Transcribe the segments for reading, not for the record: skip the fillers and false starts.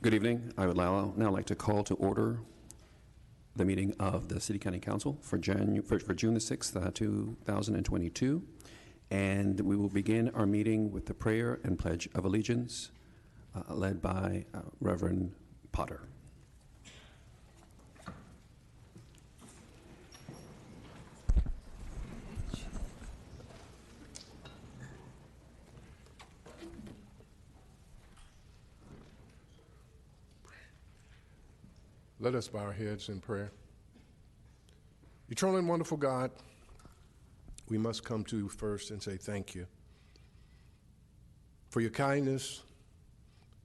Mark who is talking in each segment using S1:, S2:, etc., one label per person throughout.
S1: Good evening. I would now like to call to order the meeting of the City County Council for June the 6th, 2022. And we will begin our meeting with the prayer and pledge of allegiance led by Reverend Potter.
S2: Let us bow our heads in prayer. Eternal and wonderful God, we must come to you first and say thank you for your kindness,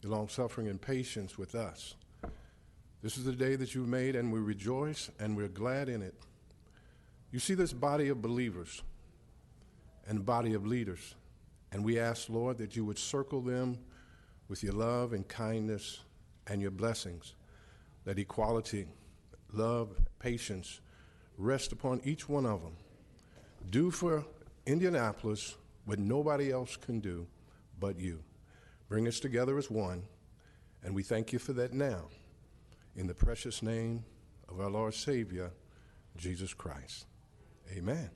S2: your long-suffering and patience with us. This is the day that you've made, and we rejoice and we're glad in it. You see this body of believers and body of leaders, and we ask, Lord, that you would circle them with your love and kindness and your blessings. That equality, love, patience rest upon each one of them. Do for Indianapolis what nobody else can do but you. Bring us together as one, and we thank you for that now. In the precious name of our Lord Savior, Jesus Christ. Amen.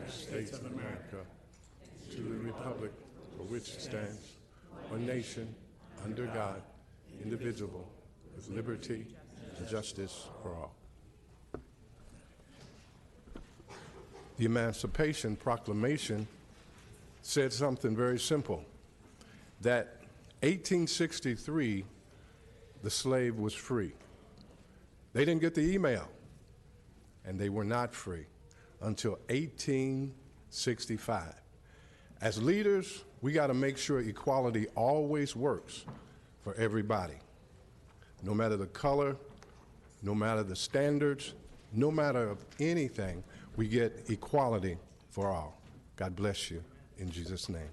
S2: States of America, to the republic for which it stands, one nation, under God, indivisible, with liberty and justice for all. The Emancipation Proclamation said something very simple, that 1863, the slave was free. They didn't get the email, and they were not free until 1865. As leaders, we got to make sure equality always works for everybody. No matter the color, no matter the standards, no matter of anything, we get equality for all. God bless you in Jesus' name.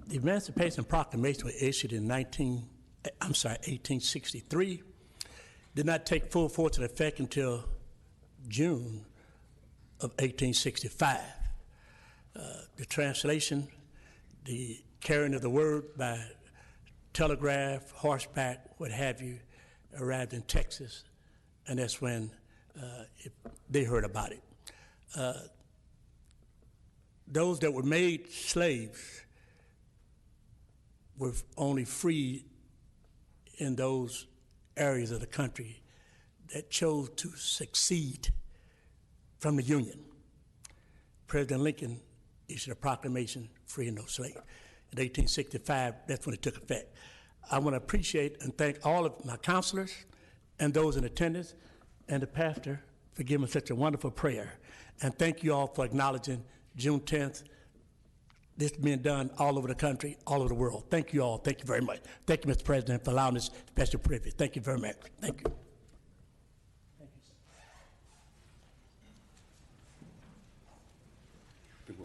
S3: The Emancipation Proclamation was issued in 1863. Did not take full force and effect until June of 1865. The translation, the carrying of the word by telegraph, horseback, what have you, arrived in Texas, and that's when they heard about it. Those that were made slaves were only free in those areas of the country that chose to succeed from the Union. President Lincoln issued a proclamation freeing no slave. In 1865, that's when it took effect. I want to appreciate and thank all of my counselors and those in attendance and the pastor for giving such a wonderful prayer. And thank you all for acknowledging June 10th. This is being done all over the country, all over the world. Thank you all. Thank you very much. Thank you, Mr. President, for allowing this special privilege. Thank you very much. Thank you. Thank you, sir.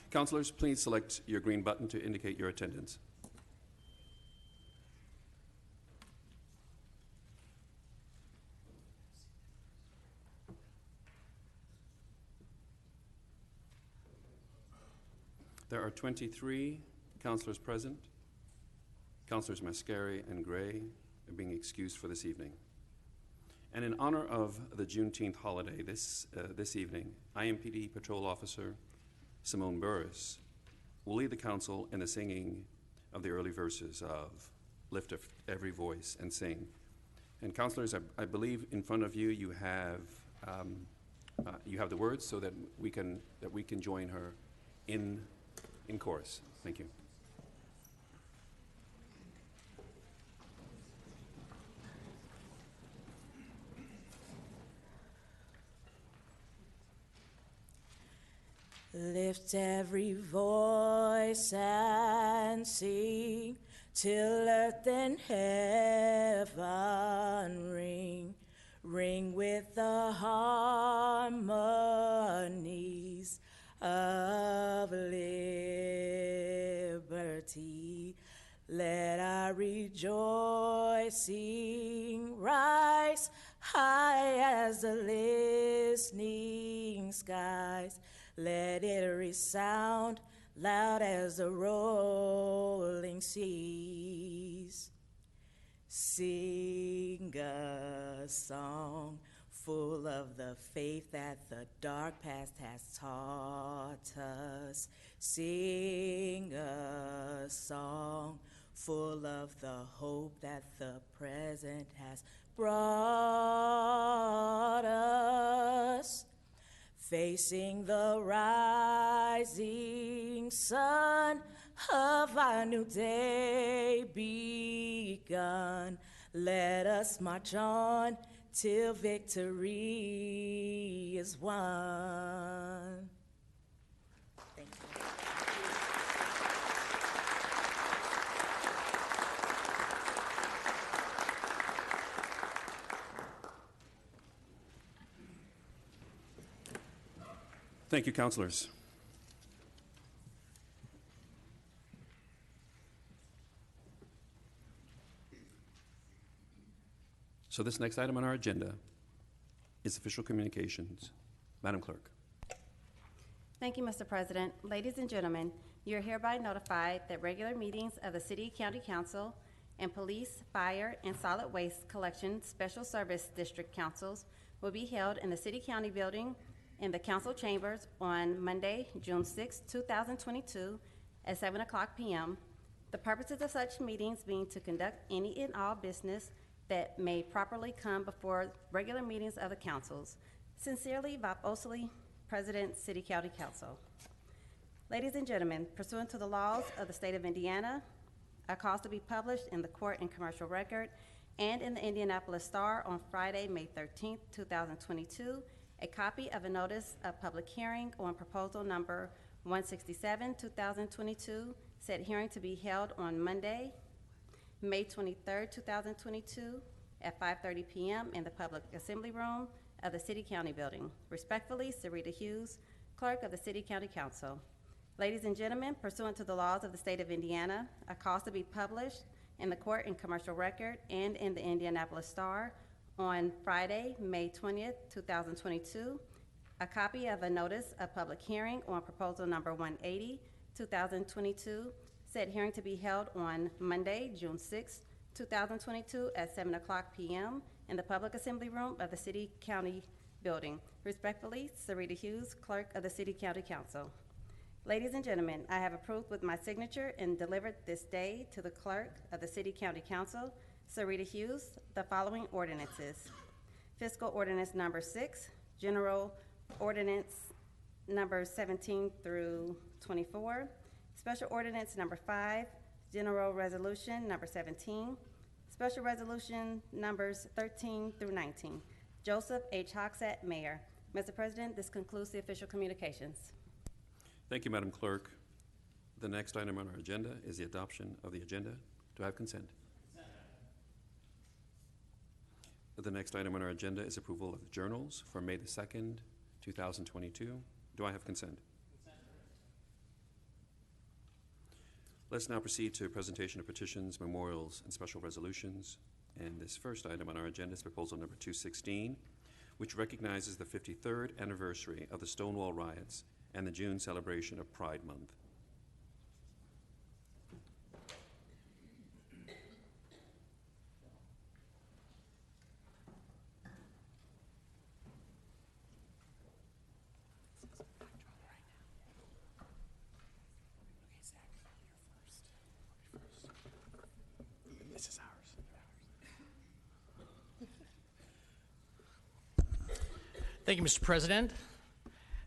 S1: Councilors, please select your green button to indicate your attendance. There are 23 councilors present. Councilors Mascari and Gray are being excused for this evening. And in honor of the Juneteenth holiday this evening, IMPD Patrol Officer Simone Burris will lead the council in the singing of the early verses of Lift Up Every Voice and Sing. And councilors, I believe in front of you, you have the words so that we can join her in chorus. Thank you.
S4: Lift every voice and sing till earth and heaven ring with the harmonies of liberty. Let our rejoicing rise high as the listening skies. Let it resound loud as the rolling seas. Sing a song full of the faith that the dark past has taught us. Sing a song full of the hope that the present has brought us. Facing the rising sun of our new day begun, let us march on till victory is won. Thank you.
S1: Thank you, councilors. So this next item on our agenda is official communications. Madam Clerk.
S5: Thank you, Mr. President. Ladies and gentlemen, you are hereby notified that regular meetings of the City County Council and Police, Fire, and Solid Waste Collection Special Service District Councils will be held in the City County Building in the Council Chambers on Monday, June 6, 2022 at 7 o'clock p.m. The purposes of such meetings being to conduct any and all business that may properly come before regular meetings of the councils. Sincerely, Bob Osley, President, City County Council. Ladies and gentlemen, pursuant to the laws of the state of Indiana, a cause to be published in the Court and Commercial Record and in the Indianapolis Star on Friday, May 13, 2022, a copy of a notice of public hearing on proposal number 167, 2022, said hearing to be held on Monday, May 23, 2022, at 5:30 p.m. in the Public Assembly Room of the City County Building. Respectfully, Sarita Hughes, Clerk of the City County Council. Ladies and gentlemen, pursuant to the laws of the state of Indiana, a cause to be published in the Court and Commercial Record and in the Indianapolis Star on Friday, May 20th, 2022, a copy of a notice of public hearing on proposal number 180, 2022, said hearing to be held on Monday, June 6, 2022 at 7 o'clock p.m. in the Public Assembly Room of the City County Building. Respectfully, Sarita Hughes, Clerk of the City County Council. Ladies and gentlemen, I have approved with my signature and delivered this day to the Clerk of the City County Council, Sarita Hughes, the following ordinances. Fiscal Ordinance number 6, General Ordinance number 17 through 24, Special Ordinance number 5, General Resolution number 17, Special Resolution numbers 13 through 19. Joseph H. Hogsett, Mayor. Mr. President, this concludes the official communications.
S1: Thank you, Madam Clerk. The next item on our agenda is the adoption of the agenda. Do I have consent? The next item on our agenda is approval of the journals for May the 2nd, 2022. Do I have consent? Let's now proceed to a presentation of petitions, memorials, and special resolutions. And this first item on our agenda is proposal number 216, which recognizes the 53rd anniversary of the Stonewall riots and the June celebration of Pride Month.
S6: Thank you, Mr. President.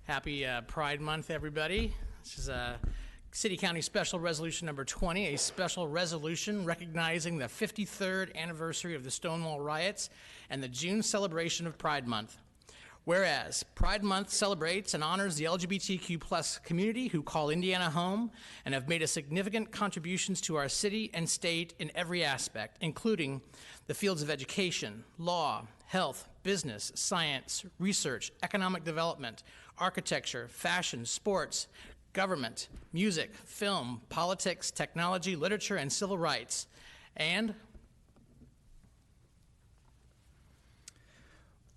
S6: Happy Pride Month, everybody. This is City County Special Resolution number 20, a special resolution recognizing the 53rd anniversary of the Stonewall riots and the June celebration of Pride Month. Whereas Pride Month celebrates and honors the LGBTQ plus community who call Indiana home and have made a significant contributions to our city and state in every aspect, including the fields of education, law, health, business, science, research, economic development, architecture, fashion, sports, government, music, film, politics, technology, literature, and civil rights. And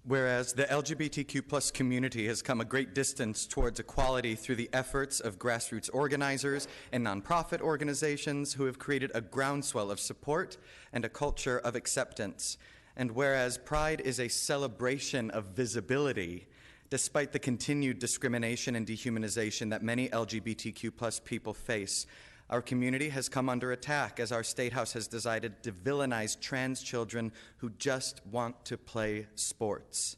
S7: whereas the LGBTQ plus community has come a great distance towards equality through the efforts of grassroots organizers and nonprofit organizations who have created a groundswell of support and a culture of acceptance. And whereas Pride is a celebration of visibility, despite the continued discrimination and dehumanization that many LGBTQ plus people face, our community has come under attack as our State House has decided to villainize trans children who just want to play sports.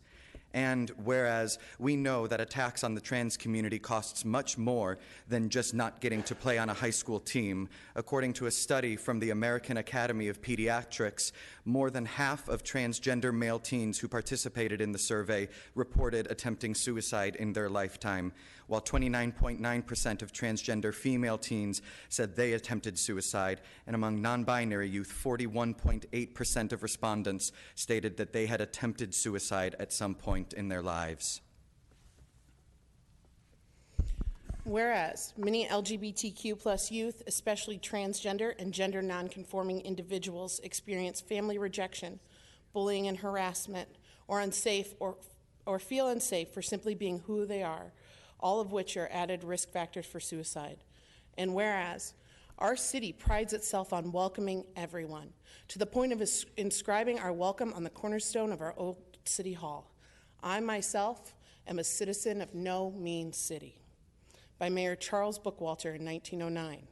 S7: And whereas we know that attacks on the trans community costs much more than just not getting to play on a high school team, according to a study from the American Academy of Pediatrics, more than half of transgender male teens who participated in the survey reported attempting suicide in their lifetime, while 29.9% of transgender female teens said they attempted suicide, and among non-binary youth, 41.8% of respondents stated that they had attempted suicide at some point in their lives.
S8: Whereas many LGBTQ plus youth, especially transgender and gender nonconforming individuals, experience family rejection, bullying and harassment, or feel unsafe for simply being who they are, all of which are added risk factors for suicide. And whereas our city prides itself on welcoming everyone, to the point of inscribing our welcome on the cornerstone of our old city hall. I myself am a citizen of no mean city, by Mayor Charles Bookwalter in 1909.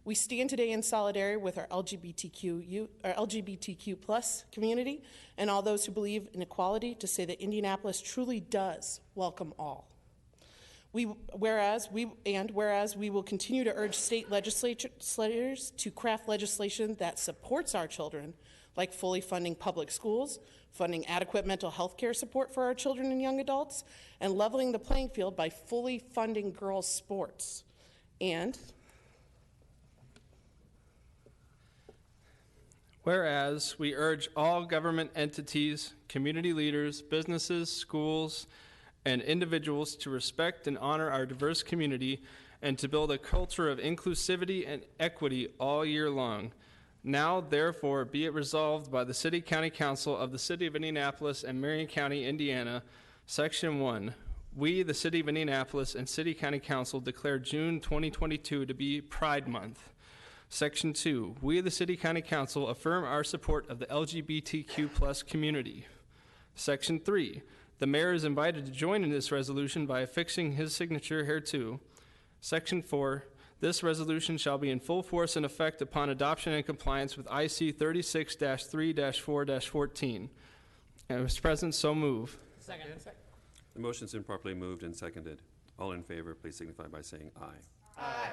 S8: We stand today in solidarity with our LGBTQ plus community and all those who believe in equality to say that Indianapolis truly does welcome all. Whereas we will continue to urge state legislators to craft legislation that supports our children, like fully funding public schools, funding adequate mental health care support for our children and young adults, and leveling the playing field by fully funding girls' sports. And
S9: whereas we urge all government entities, community leaders, businesses, schools, and individuals to respect and honor our diverse community and to build a culture of inclusivity and equity all year long. Now, therefore, be it resolved by the City County Council of the City of Indianapolis and Marion County, Indiana, Section 1, we, the City of Indianapolis and City County Council, declare June 2022 to be Pride Month. Section 2, we, the City County Council, affirm our support of the LGBTQ plus community. Section 3, the mayor is invited to join in this resolution by affixing his signature hereto. Section 4, this resolution shall be in full force and effect upon adoption and compliance with IC 36-3-4-14. And Mr. President, so move.
S6: second.
S1: The motion's been properly moved and seconded. All in favor, please signify by saying aye.
S6: Aye.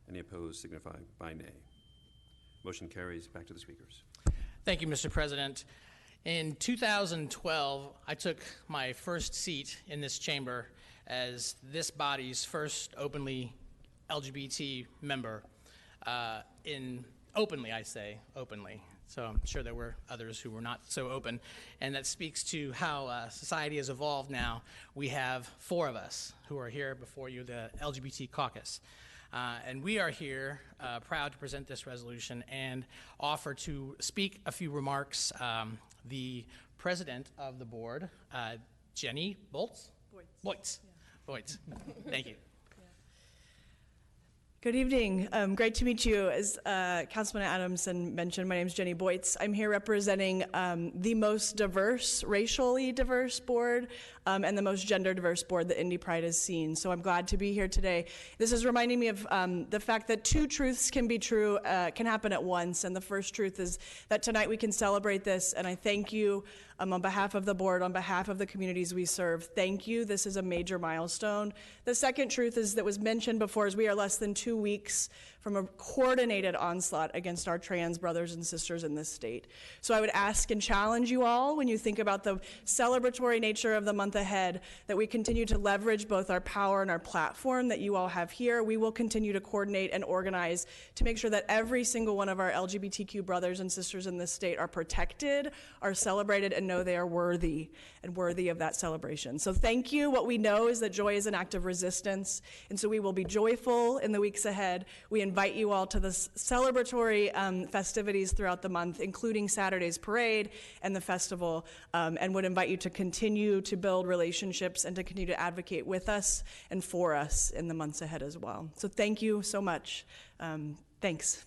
S1: Any opposed, signify by nay. Motion carries. Back to the speakers.
S6: Thank you, Mr. President. In 2012, I took my first seat in this chamber as this body's first openly LGBT member. Openly, I say, openly. So I'm sure there were others who were not so open. And that speaks to how society has evolved now. We have 4 of us who are here before you, the LGBT caucus. And we are here proud to present this resolution and offer to speak a few remarks. The president of the board, Jenny Boytz. Thank you.
S10: Good evening. Great to meet you. As Councilman Adamson mentioned, my name is Jenny Boytz. I'm here representing the most diverse, racially diverse board and the most gender diverse board that Indy Pride has seen. So I'm glad to be here today. This is reminding me of the fact that 2 truths can be true, can happen at once. And the first truth is that tonight we can celebrate this. And I thank you on behalf of the board, on behalf of the communities we serve. Thank you. This is a major milestone. The second truth is that was mentioned before is we are less than 2 2 weeks from a coordinated onslaught against our trans brothers and sisters in this state. So I would ask and challenge you all, when you think about the celebratory nature of the month ahead, that we continue to leverage both our power and our platform that you all have here. We will continue to coordinate and organize to make sure that every single one of our LGBTQ brothers and sisters in this state are protected, are celebrated, and know they are worthy of that celebration. So thank you. What we know is that joy is an act of resistance, and so we will be joyful in the weeks ahead. We invite you all to the celebratory festivities throughout the month, including Saturday's parade and the festival, and would invite you to continue to build relationships and to continue to advocate with us and for us in the months ahead as well. So thank you so much. Thanks.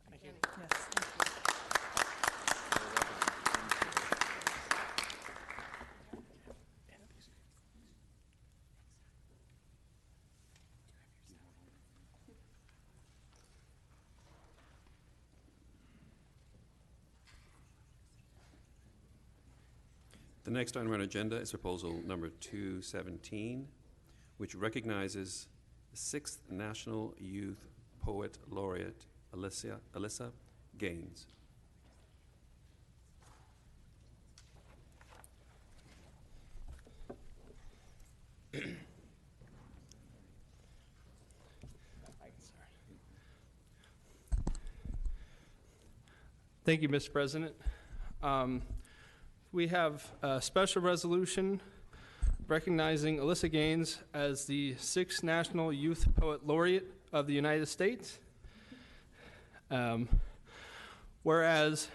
S6: Thank you.
S10: Yes, thank you.
S1: The next item on our agenda is proposal number 217, which recognizes the 6th National Youth Poet Laureate, Alyssa Gaines.
S9: Thank you, Mr. President. We have a special resolution recognizing Alyssa Gaines as the 6th National Youth Poet Laureate of the United States. Whereas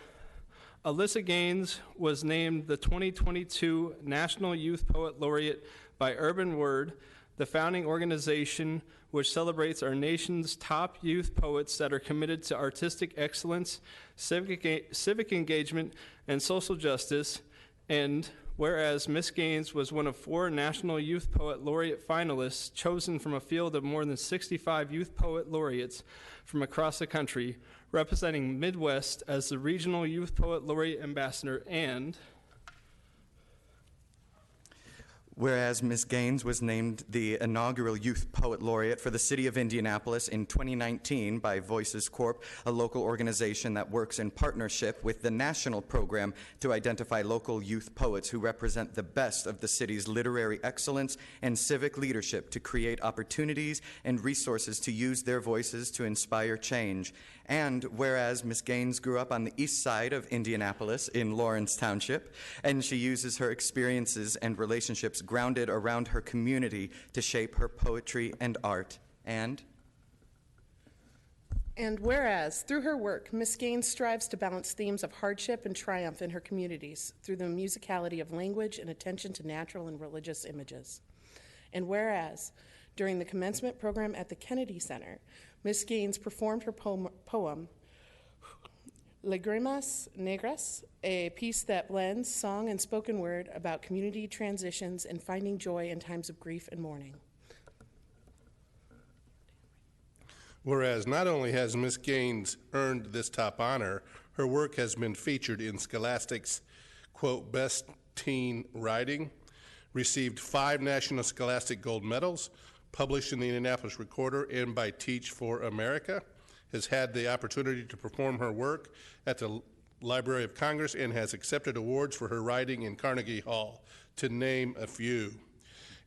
S9: Alyssa Gaines was named the 2022 National Youth Poet Laureate by Urban Word, the founding organization which celebrates our nation's top youth poets that are committed to artistic excellence, civic engagement, and social justice. And whereas Ms. Gaines was one of 4 National Youth Poet Laureate finalists chosen from a field of more than 65 youth poet laureates from across the country, representing Midwest as the Regional Youth Poet Laureate Ambassador, and
S7: whereas Ms. Gaines was named the inaugural Youth Poet Laureate for the City of Indianapolis in 2019 by Voices Corp., a local organization that works in partnership with the national program to identify local youth poets who represent the best of the city's literary excellence and civic leadership to create opportunities and resources to use their voices to inspire change. And whereas Ms. Gaines grew up on the east side of Indianapolis in Lawrence Township, and she uses her experiences and relationships grounded around her community to shape her poetry and art. And
S8: whereas, through her work, Ms. Gaines strives to balance themes of hardship and triumph in her communities through the musicality of language and attention to natural and religious images. And whereas, during the commencement program at the Kennedy Center, Ms. Gaines performed her poem Lágrimas Negras, a piece that blends song and spoken word about community transitions and finding joy in times of grief and mourning.
S2: Whereas not only has Ms. Gaines earned this top honor, her work has been featured in Scholastic's, quote, Best Teen Writing, received 5 National Scholastic Gold Medals, published in the Indianapolis Recorder and by Teach for America, has had the opportunity to perform her work at the Library of Congress, and has accepted awards for her writing in Carnegie Hall, to name a few.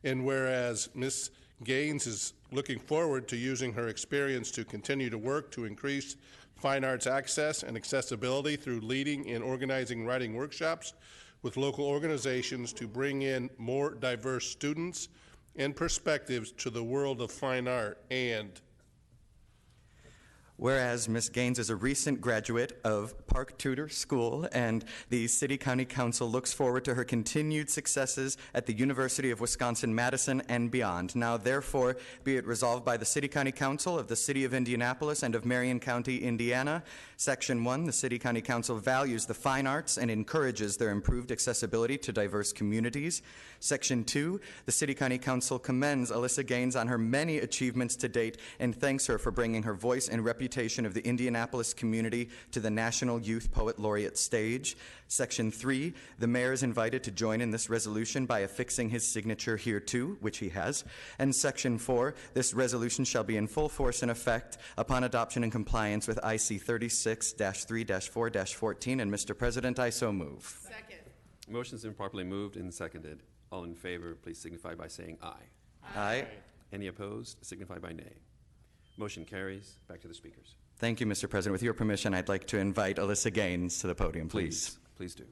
S2: And whereas Ms. Gaines is looking forward to using her experience to continue to work to increase fine arts access and accessibility through leading and organizing writing workshops with local organizations to bring in more diverse students and perspectives to the world of fine art. And
S7: whereas Ms. Gaines is a recent graduate of Park Tudor School, and the City County Council looks forward to her continued successes at the University of Wisconsin-Madison and beyond. Now, therefore, be it resolved by the City County Council of the City of Indianapolis and of Marion County, Indiana. Section 1, the City County Council values the fine arts and encourages their improved accessibility to diverse communities. Section 2, the City County Council commends Alyssa Gaines on her many achievements to date and thanks her for bringing her voice and reputation reputation of the Indianapolis community to the National Youth Poet Laureate stage. Section 3, the mayor is invited to join in this resolution by affixing his signature hereto, which he has. And Section 4, this resolution shall be in full force and effect upon adoption and compliance with IC 36-3-4-14. And Mr. President, I so move.
S8: Second.
S1: Motion's been properly moved and seconded. All in favor, please signify by saying aye.
S7: Aye.
S1: Any opposed, signify by nay. Motion carries. Back to the speakers.
S7: Thank you, Mr. President. With your permission, I'd like to invite Alyssa Gaines to the podium, please.
S1: Please do.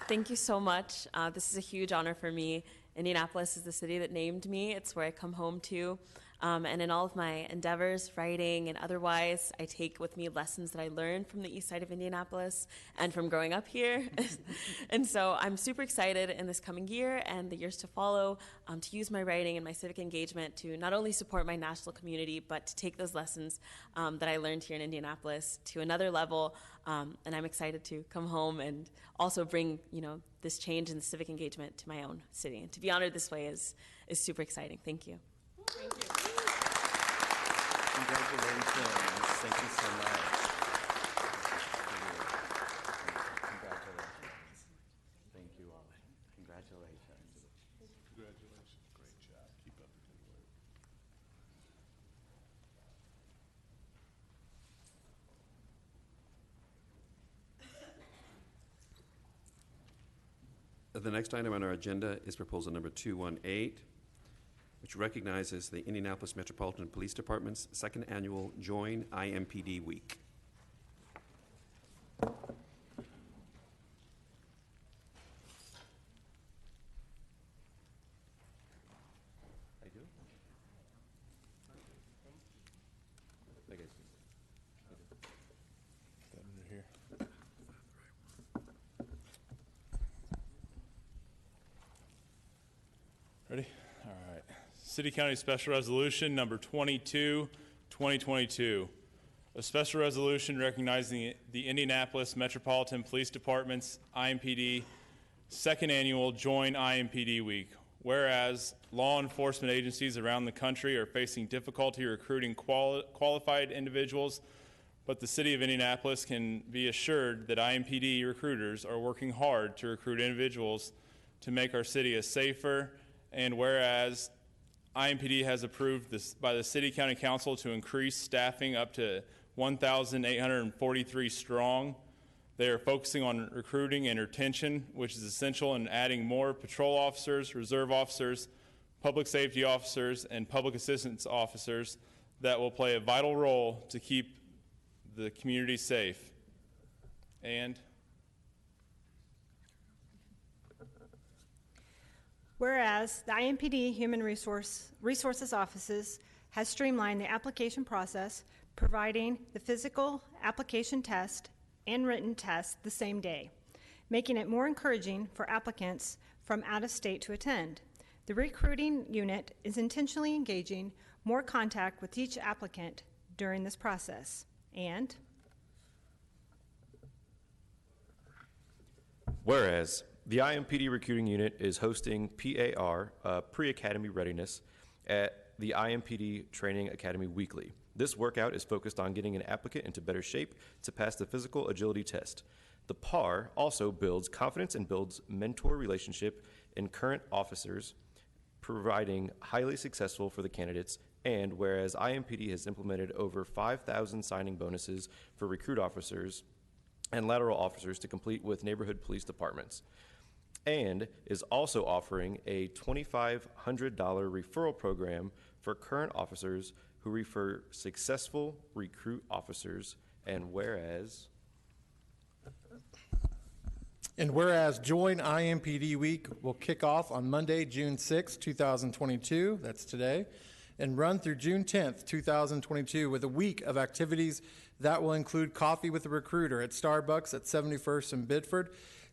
S11: Thank you so much. This is a huge honor for me. Indianapolis is the city that named me. It's where I come home to. And in all of my endeavors, writing and otherwise, I take with me lessons that I learned from the east side of Indianapolis and from growing up here. And so I'm super excited in this coming year and the years to follow to use my writing and my civic engagement to not only support my national community, but to take those lessons that I learned here in Indianapolis to another level. And I'm excited to come home and also bring, this change in civic engagement to my own city. And to be honored this way is super exciting. Thank you.
S8: Thank you.
S7: Congratulations. Thank you so much. Congratulations. Thank you all. Congratulations.
S2: Congratulations. Great job. Keep up the good work.
S1: The next item on our agenda is proposal number 218, which recognizes the Indianapolis Metropolitan Police Department's second annual Join IMPD Week. I do? Okay.
S2: That under here.
S12: Ready? All right. City County Special Resolution number 22, 2022. A special resolution recognizing the Indianapolis Metropolitan Police Department's IMPD second annual Join IMPD Week. Whereas law enforcement agencies around the country are facing difficulty recruiting qualified individuals, but the city of Indianapolis can be assured that IMPD recruiters are working hard to recruit individuals to make our city a safer. And whereas IMPD has approved this by the City County Council to increase staffing up to 1,843 strong. They are focusing on recruiting and retention, which is essential in adding more patrol officers, reserve officers, public safety officers, and public assistance officers that will play a vital role to keep the community safe. And
S13: whereas the IMPD Human Resources Offices has streamlined the application process, providing the physical application test and written test the same day, making it more encouraging for applicants from out of state to attend. The recruiting unit is intentionally engaging more contact with each applicant during this process. And
S14: whereas the IMPD recruiting unit is hosting PAR, Pre-Academy Readiness, at the IMPD Training Academy weekly. This workout is focused on getting an applicant into better shape to pass the physical agility test. The PAR also builds confidence and builds mentor relationship in current officers, providing highly successful for the candidates. And whereas IMPD has implemented over 5,000 signing bonuses for recruit officers and lateral officers to complete with neighborhood police departments, and is also offering a $2,500 referral program for current officers who refer successful recruit officers. And whereas
S15: Join IMPD Week will kick off on Monday, June 6, 2022, that's today, and run through June 10th, 2022, with a week of activities that will include coffee with a recruiter at Starbucks at 71st and Biddeford,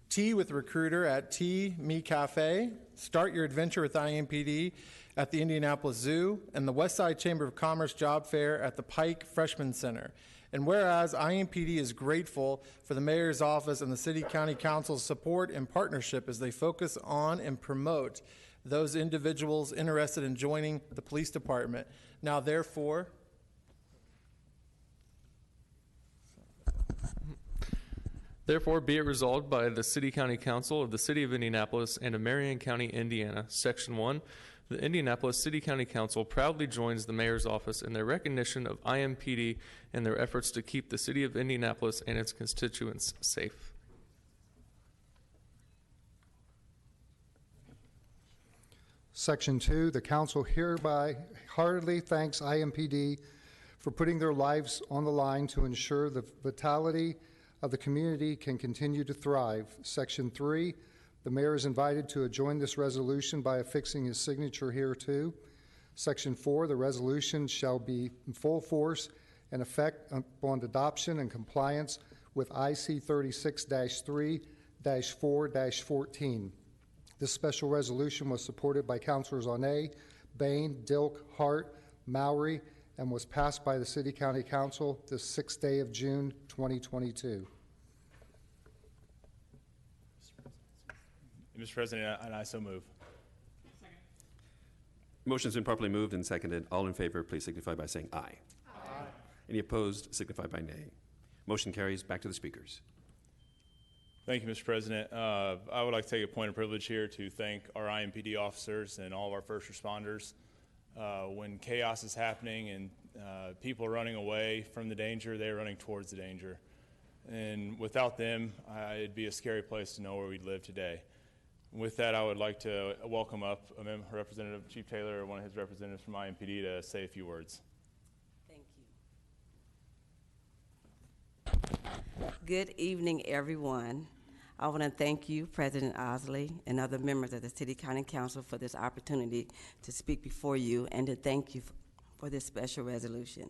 S15: tea with a recruiter at Tea Me Cafe, start your adventure with IMPD at the Indianapolis Zoo, and the Westside Chamber of Commerce Job Fair at the Pike Freshman Center. And whereas IMPD is grateful for the Mayor's Office and the City County Council's support and partnership as they focus on and promote those individuals interested in joining the police department. Now, therefore,
S16: be it resolved by the City County Council of the City of Indianapolis and of Marion County, Indiana, Section 1, the Indianapolis City County Council proudly joins the Mayor's Office in their recognition of IMPD and their efforts to keep the City of Indianapolis and its constituents safe.
S17: Section 2, the Council hereby heartily thanks IMPD for putting their lives on the line to ensure the vitality of the community can continue to thrive. Section 3, the Mayor is invited to join this resolution by affixing his signature hereto. Section 4, the resolution shall be in full force and effect upon adoption and compliance with IC 36-3-4-14. This special resolution was supported by Councilors Onay, Bain, Dilk, Hart, Mowry, and was passed by the City County Council the 6th day of June 2022.
S12: Mr. President, and I so move.
S1: Motion's been properly moved and seconded. All in favor, please signify by saying aye.
S12: Aye.
S1: Any opposed, signify by nay. Motion carries. Back to the speakers.
S12: Thank you, Mr. President. I would like to take a point of privilege here to thank our IMPD officers and all of our first responders. When chaos is happening and people are running away from the danger, they're running towards the danger. And without them, it'd be a scary place to know where we'd live today. With that, I would like to welcome up Representative Chief Taylor, or one of his representatives from IMPD, to say a few words.
S18: Thank you. Good evening, everyone. I want to thank you, President Osley, and other members of the City County Council for this opportunity to speak before you and to thank you for this special resolution.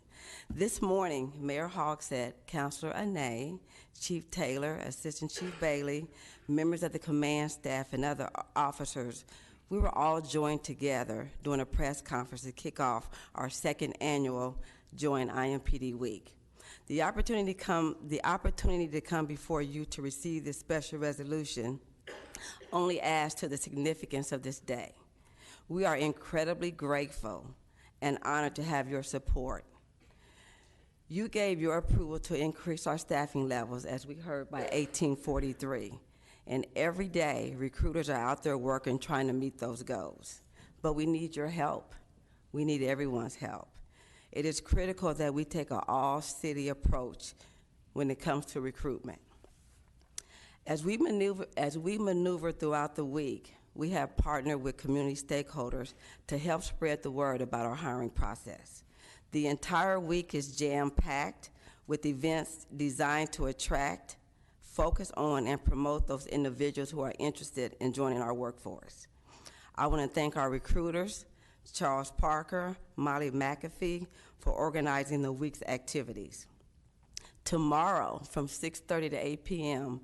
S18: This morning, Mayor Hogsett, Councilor Onay, Chief Taylor, Assistant Chief Bailey, members of the command staff, and other officers, we were all joined together during a press conference to kick off our second annual Join IMPD Week. The opportunity to come before you to receive this special resolution only adds to the significance of this day. We are incredibly grateful and honored to have your support. You gave your approval to increase our staffing levels, as we heard, by 1843. And every day, recruiters are out there working, trying to meet those goals. But we need your help. We need everyone's help. It is critical that we take an all-city approach when it comes to recruitment. As we maneuver throughout the week, we have partnered with community stakeholders to help spread the word about our hiring process. The entire week is jam-packed with events designed to attract, focus on, and promote those individuals who are interested in joining our workforce. I want to thank our recruiters, Charles Parker, Molly McAfee, for organizing the week's activities. Tomorrow, from 6:30 to 8 p.m.,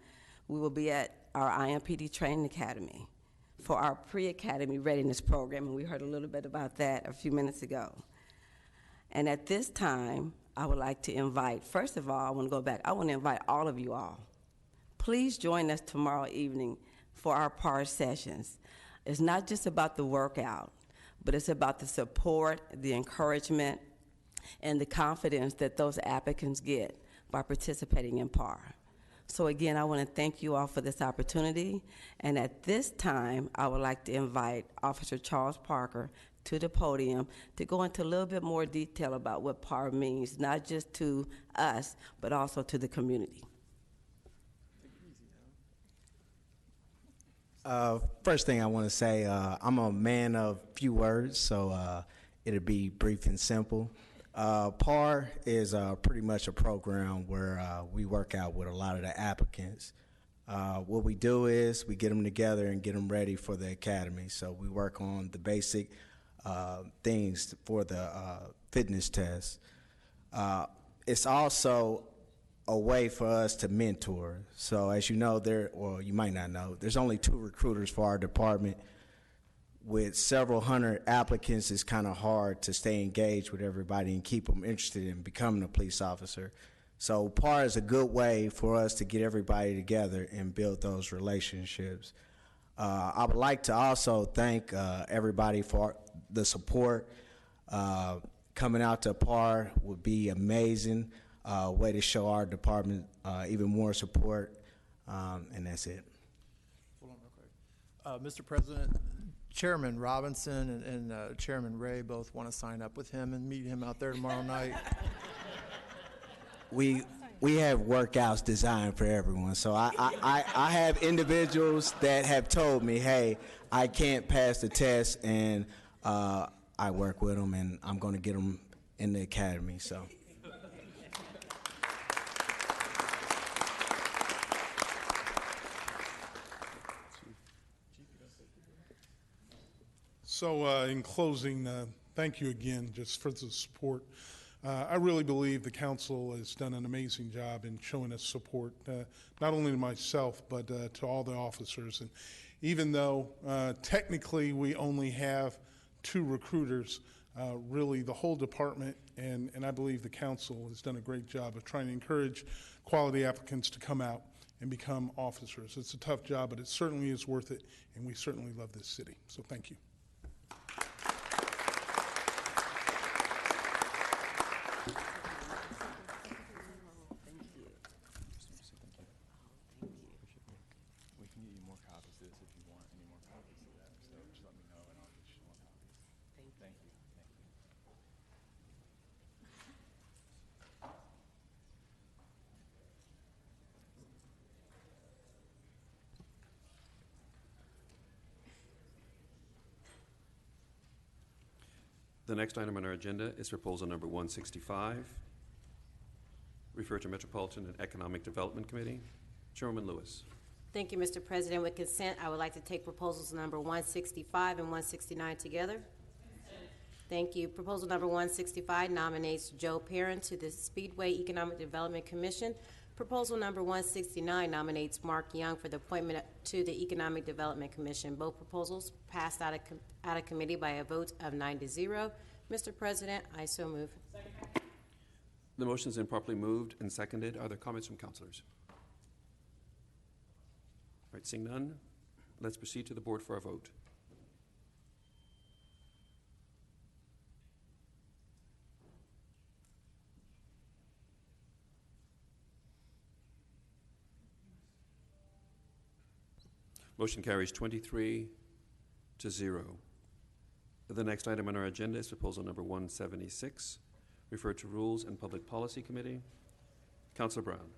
S18: we will be at our IMPD Training Academy for our pre-academy readiness program, and we heard a little bit about that a few minutes ago. And at this time, I would like to invite, first of all, I want to invite all of you all. Please join us tomorrow evening for our PAR sessions. It's not just about the workout, but it's about the support, the encouragement, and the confidence that those applicants get by participating in PAR. So again, I want to thank you all for this opportunity, and at this time, I would like to invite Officer Charles Parker to the podium to go into a little bit more detail about what PAR means, not just to us, but also to the community.
S19: First thing I want to say, I'm a man of few words, so it'll be brief and simple. PAR is pretty much a program where we work out with a lot of the applicants. What we do is we get them together and get them ready for the academy. So we work on the basic things for the fitness test. It's also a way for us to mentor. So as you know, or you might not know, there's only 2 recruiters for our department. With several hundred applicants, it's kind of hard to stay engaged with everybody and keep them interested in becoming a police officer. So PAR is a good way for us to get everybody together and build those relationships. I would like to also thank everybody for the support. Coming out to PAR would be amazing. Way to show our department even more support, and that's it.
S15: Hold on real quick. Mr. President, Chairman Robinson and Chairman Ray both want to sign up with him and meet him out there tomorrow night.
S19: We have workouts designed for everyone. So I have individuals that have told me, hey, I can't pass the test, and I work with them, and I'm going to get them in the academy. So.
S20: So in closing, thank you again just for the support. I really believe the council has done an amazing job in showing us support, not only to myself, but to all the officers. And even though technically we only have 2 recruiters, really the whole department and I believe the council has done a great job of trying to encourage quality applicants to come out and become officers. It's a tough job, but it certainly is worth it, and we certainly love this city. So thank you.
S1: The next item on our agenda is proposal number 165, referred to Metropolitan and Economic Development Committee. Chairwoman Lewis.
S21: Thank you, Mr. President. With consent, I would like to take proposals number 165 and 169 together. Thank you. Proposal number 165 nominates Joe Perrin to the Speedway Economic Development Commission. Proposal number 169 nominates Mark Young for the appointment to the Economic Development Commission. Both proposals passed out of committee by a vote of 9-0. Mr. President, I so move. Second.
S1: The motion has been properly moved and seconded. Are there comments from councilors? All right, seeing none, let's proceed to the board for a vote. Motion carries 23-0. The next item on our agenda is proposal number 176, referred to Rules and Public Policy Committee. Councilor Brown.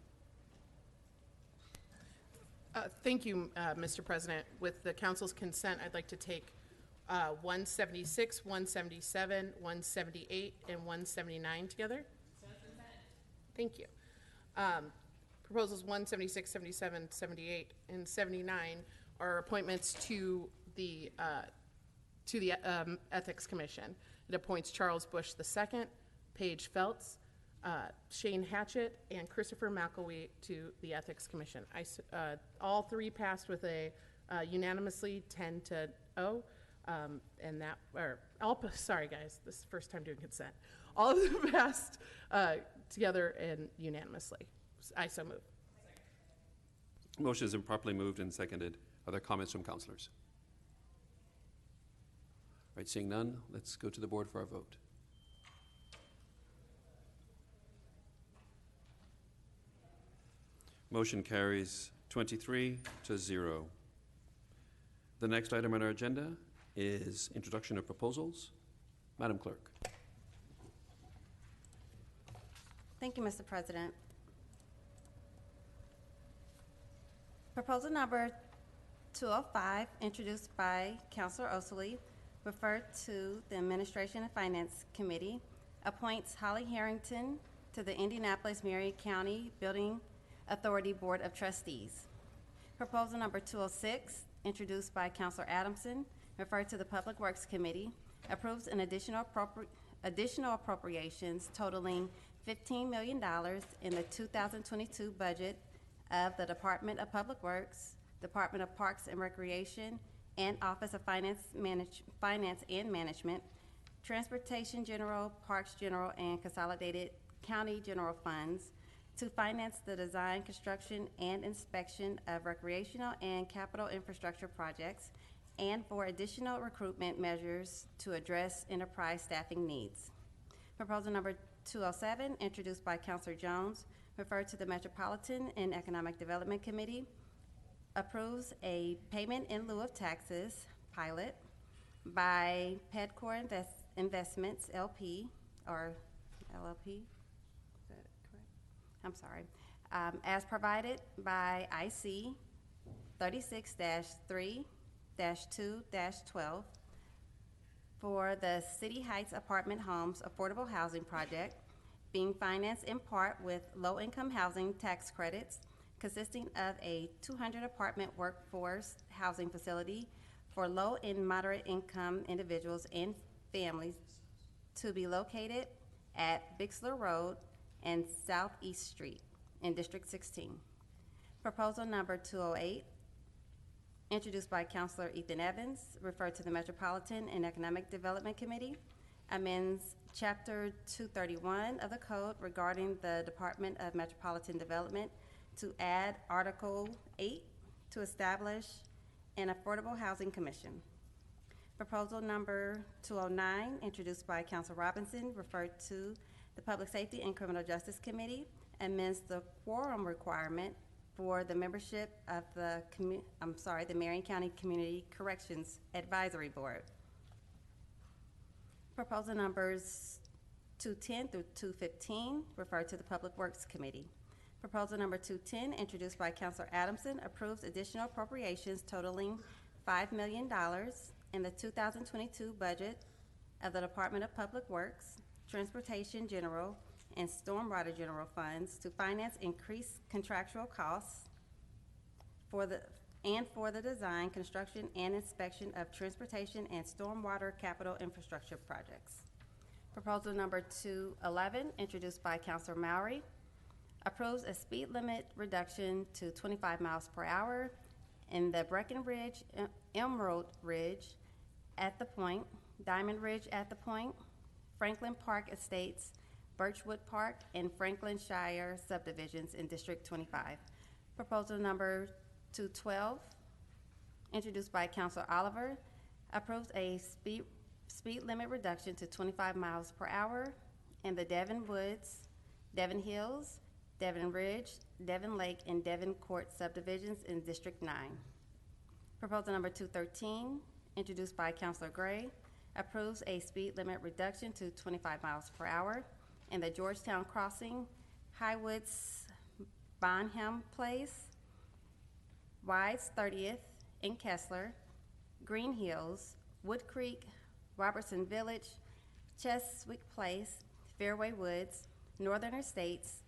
S22: Thank you, Mr. President. With the council's consent, I'd like to take 176, 177, 178, and 179 together. Thank you. Proposals 176, 77, 78, and 79 are appointments to the Ethics Commission. It appoints Charles Bush II, Paige Feltz, Shane Hatchett, and Christopher McElwee to the Ethics Commission. All 3 passed with a unanimously 10-0, and that, sorry guys, this is the first time doing consent. All of them passed together and unanimously. I so move.
S1: Motion has been properly moved and seconded. Are there comments from councilors? All right, seeing none, let's go to the board for our vote. Motion carries 23-0. The next item on our agenda is introduction of proposals. Madam Clerk.
S5: Thank you, Mr. President. Proposal number 205, introduced by Councilor Osley, referred to the Administration and Finance Committee, appoints Holly Harrington to the Indianapolis-Marion County Building Authority Board of Trustees. Proposal number 206, introduced by Councilor Adamson, referred to the Public Works Committee, approves an additional appropriations totaling $15 million in the 2022 budget of the Department of Public Works, Department of Parks and Recreation, and Office of Finance and Management, Transportation General, Parks General, and Consolidated County General Funds to finance the design, construction, and inspection of recreational and capital infrastructure projects, and for additional recruitment measures to address enterprise staffing needs. Proposal number 207, introduced by Councilor Jones, referred to the Metropolitan and Economic Development Committee, approves a payment in lieu of taxes pilot by Pedcore Investments LP, or LLP, is that correct? I'm sorry. As provided by IC 36-3-2-12 for the City Heights Apartment Homes Affordable Housing Project, being financed in part with low-income housing tax credits consisting of a 200 apartment workforce housing facility for low and moderate income individuals and families to be located at Bixler Road and Southeast Street in District 16. Proposal number 208, introduced by Councilor Ethan Evans, referred to the Metropolitan and Economic Development Committee, amends Chapter 231 of the Code regarding the Department of Metropolitan Development to add Article 8 to establish an Affordable Housing Commission. Proposal number 209, introduced by Council Robinson, referred to the Public Safety and Criminal Justice Committee, amends the quorum requirement for the membership of the Marion County Community Corrections Advisory Board. Proposal numbers 210 through 215, referred to the Public Works Committee. Proposal number 210, introduced by Councilor Adamson, approves additional appropriations totaling $5 million in the 2022 budget of the Department of Public Works, Transportation General, and Stormwater General funds to finance increased contractual costs for the design, construction, and inspection of transportation and stormwater capital infrastructure projects. Proposal number 211, introduced by Councilor Mowry, approves a speed limit reduction to 25 miles per hour in the Breckenridge, Emerald Ridge at the Point, Diamond Ridge at the Point, Franklin Park Estates, Birchwood Park, and Franklin Shire subdivisions in District 25. Proposal number 212, introduced by Councilor Oliver, approves a speed limit reduction to 25 miles per hour in the Devon Woods, Devon Hills, Devon Ridge, Devon Lake, and Devon Court subdivisions in District 9. Proposal number 213, introduced by Councilor Gray, approves a speed limit reduction to 25 miles per hour in the Georgetown Crossing, Highwoods, Bonham Place, Wides 30th in Kessler, Green Hills, Wood Creek, Robertson Village, Cheswick Place, Fairway Woods, Northern Estates,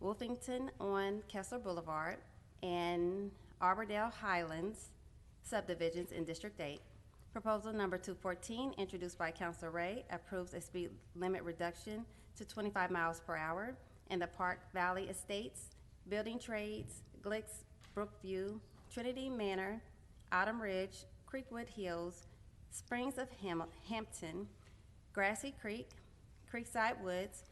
S5: Wolfington on Kessler Boulevard, and Arbordale Highlands subdivisions in District 8. Proposal number 214, introduced by Councilor Ray, approves a speed limit reduction to 25 miles per hour in the Park Valley Estates, Building Trades, Glicks, Brookview, Trinity Manor, Autumn Ridge, Creekwood Hills, Springs of Hampton, Grassy Creek, Creekside Woods,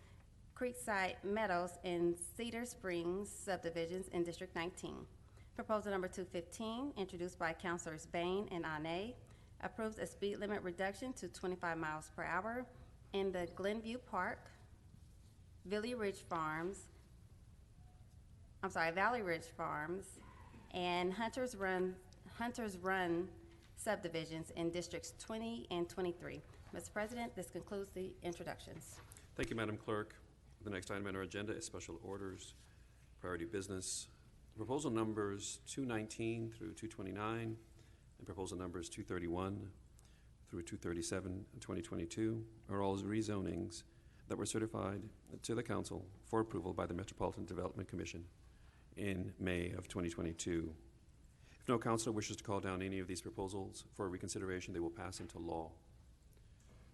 S5: Creekside Meadows, and Cedar Springs subdivisions in District 19. Proposal number 215, introduced by Councilors Bain and Ane, approves a speed limit reduction to 25 miles per hour in the Glenview Park, Valley Ridge Farms, and Hunters Run subdivisions in Districts 20 and 23. Mr. President, this concludes the introductions.
S1: Thank you, Madam Clerk. The next item on our agenda is special orders, priority business. Proposal numbers 219 through 229 and proposal numbers 231 through 237 in 2022 are all rezonings that were certified to the Council for approval by the Metropolitan Development Commission in May of 2022. If no councilor wishes to call down any of these proposals for reconsideration, they will pass into law.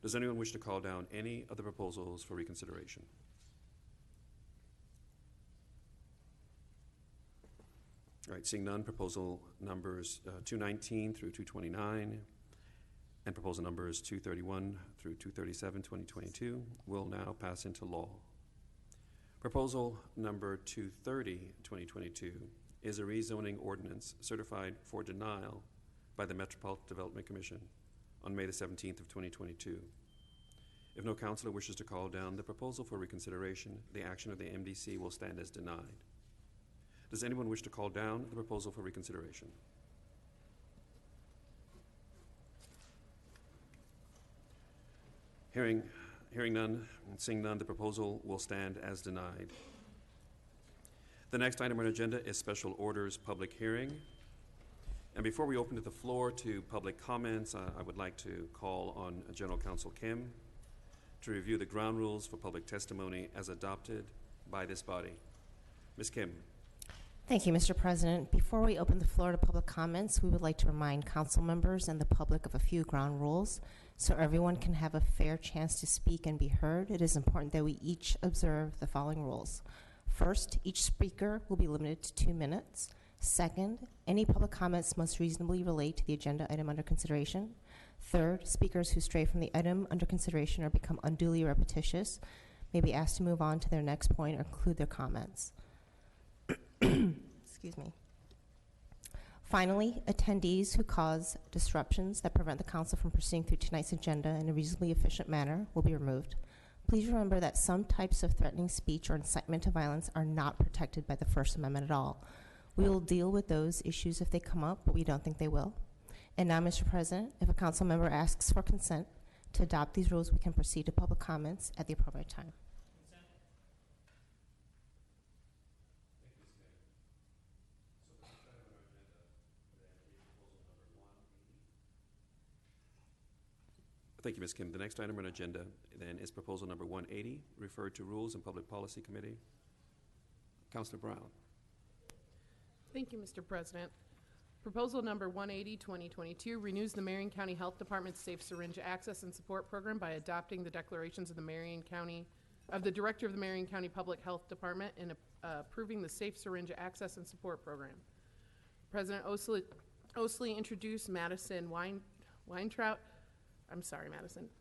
S1: Does anyone wish to call down any of the proposals for reconsideration? All right, seeing none, proposal numbers 219 through 229 and proposal numbers 231 through 237, 2022 will now pass into law. Proposal number 230, 2022, is a rezoning ordinance certified for denial by the Metropolitan Development Commission on May the 17th of 2022. If no councilor wishes to call down the proposal for reconsideration, the action of the MDC will stand as denied. Does anyone wish to call down the proposal for reconsideration? Hearing none and seeing none, the proposal will stand as denied. The next item on our agenda is special orders public hearing. And before we open to the floor to public comments, I would like to call on General Counsel Kim to review the ground rules for public testimony as adopted by this body. Ms. Kim.
S3: Thank you, Mr. President. Before we open the floor to public comments, we would like to remind council members and the public of a few ground rules so everyone can have a fair chance to speak and be heard. It is important that we each observe the following rules. First, each speaker will be limited to 2 minutes. Second, any public comments must reasonably relate to the agenda item under consideration. Third, speakers who stray from the item under consideration or become unduly repetitious may be asked to move on to their next point or conclude their comments. Excuse me. Finally, attendees who cause disruptions that prevent the council from proceeding through tonight's agenda in a reasonably efficient manner will be removed. Please remember that some types of threatening speech or incitement to violence are not protected by the First Amendment at all. We will deal with those issues if they come up, but we don't think they will. And now, Mr. President, if a council member asks for consent to adopt these rules, we can proceed to public comments at the appropriate time.
S1: Thank you, Ms. Kim. The next item on our agenda then is proposal number 180, referred to Rules and Public Policy Committee. Councilor Brown.
S22: Thank you, Mr. President. Proposal number 180, 2022 renews the Marion County Health Department's Safe Syringe Access and Support Program by adopting the declarations of the Director of the Marion County Public Health Department and approving the Safe Syringe Access and Support Program. President Osley introduced Madison Weintraut,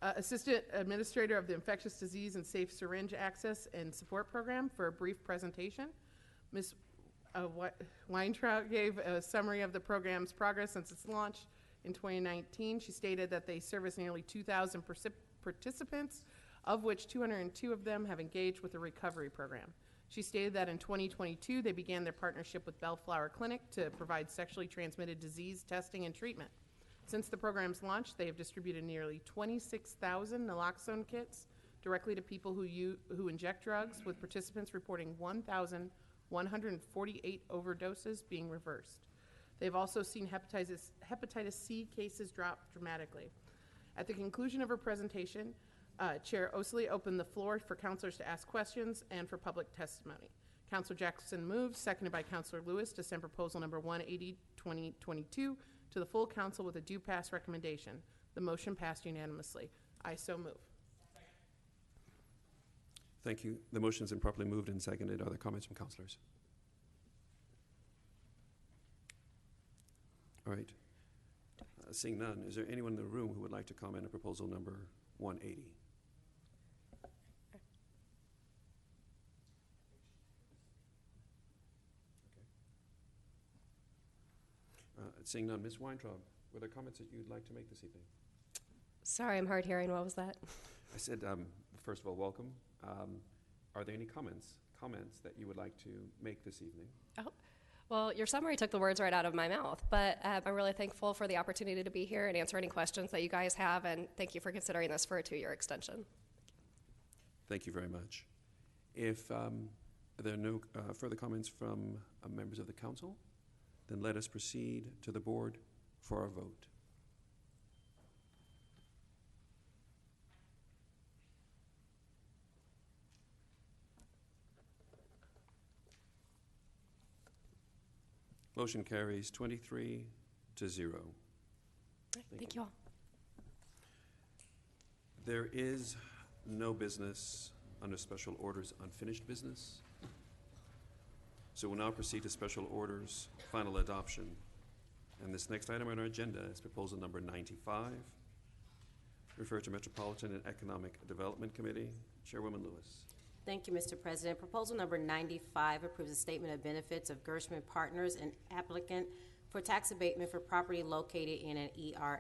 S22: Assistant Administrator of the Infectious Disease and Safe Syringe Access and Support Program for a brief presentation. Ms. Weintraut gave a summary of the program's progress since its launch in 2019. She stated that they service nearly 2,000 participants, of which 202 of them have engaged with the recovery program. She stated that in 2022, they began their partnership with Bellflower Clinic to provide sexually transmitted disease testing and treatment. Since the program's launch, they have distributed nearly 26,000 naloxone kits directly to people who inject drugs, with participants reporting 1,148 overdoses being reversed. They've also seen hepatitis C cases drop dramatically. At the conclusion of her presentation, Chair Osley opened the floor for councilors to ask questions and for public testimony. Councilor Jackson moves, seconded by Councilor Lewis, to send proposal number 180, 2022 to the full council with a due pass recommendation. The motion passed unanimously. I so move.
S1: Thank you. The motion has been properly moved and seconded. Are there comments from councilors? All right. Seeing none, is there anyone in the room who would like to comment on proposal number 180? Seeing none, Ms. Weintraub, were there comments that you'd like to make this evening?
S4: Sorry, I'm hard hearing. What was that?
S1: I said, first of all, welcome. Are there any comments that you would like to make this evening?
S4: Oh, well, your summary took the words right out of my mouth, but I'm really thankful for the opportunity to be here and answer any questions that you guys have, and thank you for considering this for a 2-year extension.
S1: Thank you very much. If there are no further comments from members of the council, then let us proceed to the board for our vote. Motion carries 23-0.
S4: Thank you all.
S1: There is no business under special orders unfinished business. So we'll now proceed to special orders final adoption. And this next item on our agenda is proposal number 95, referred to Metropolitan and Economic Development Committee. Chairwoman Lewis.
S21: Thank you, Mr. President. Proposal number 95 approves a statement of benefits of Gershman Partners, an applicant for tax abatement for property located in an ERA.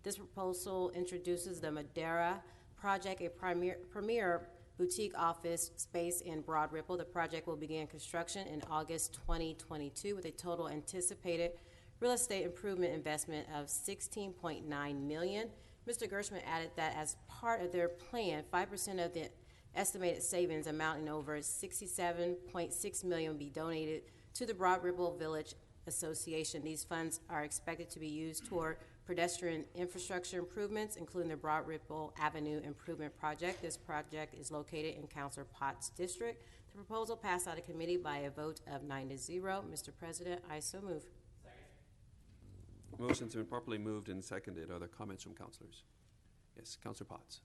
S21: This proposal introduces the Madeira project, a premier boutique office space in Broad Ripple. The project will begin construction in August 2022 with a total anticipated real estate improvement investment of $16.9 million. Mr. Gershman added that as part of their plan, 5% of the estimated savings amounting over $67.6 million will be donated to the Broad Ripple Village Association. These funds are expected to be used toward pedestrian infrastructure improvements, including the Broad Ripple Avenue Improvement Project. This project is located in Councilor Potts' district. The proposal passed out of committee by a vote of 9-0. Mr. President, I so move.
S1: Motion's been properly moved and seconded. Are there comments from councilors? Yes, Councilor Potts.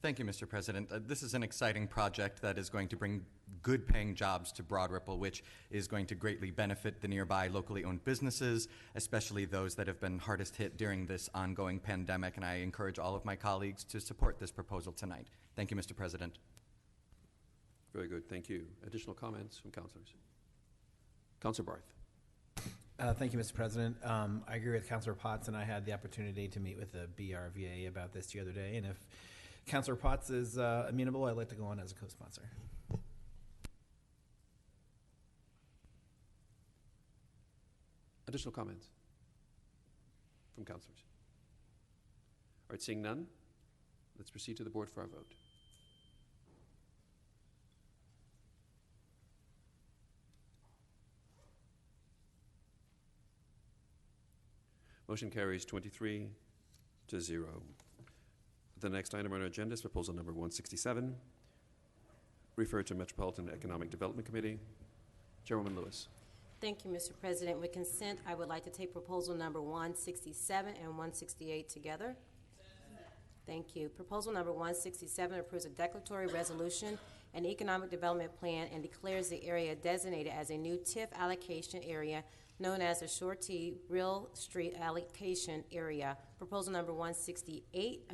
S7: Thank you, Mr. President. This is an exciting project that is going to bring good-paying jobs to Broad Ripple, which is going to greatly benefit the nearby locally owned businesses, especially those that have been hardest hit during this ongoing pandemic, and I encourage all of my colleagues to support this proposal tonight. Thank you, Mr. President.
S1: Very good, thank you. Additional comments from councilors? Councilor Barth.
S6: Thank you, Mr. President. I agree with Councilor Potts, and I had the opportunity to meet with the BRVA about this the other day, and if Councilor Potts is amenable, I'd like to go on as a co-sponsor.
S1: Additional comments from councilors? All right, seeing none, let's proceed to the board for our vote. Motion carries 23-0. The next item on our agenda is proposal number 167, referred to Metropolitan Economic Development Committee. Chairwoman Lewis.
S21: Thank you, Mr. President. With consent, I would like to take proposal number 167 and 168 together. Thank you. Proposal number 167 approves a declaratory resolution and economic development plan and declares the area designated as a new TIF allocation area known as the Shorty Real Street Allocation Area. Proposal number 168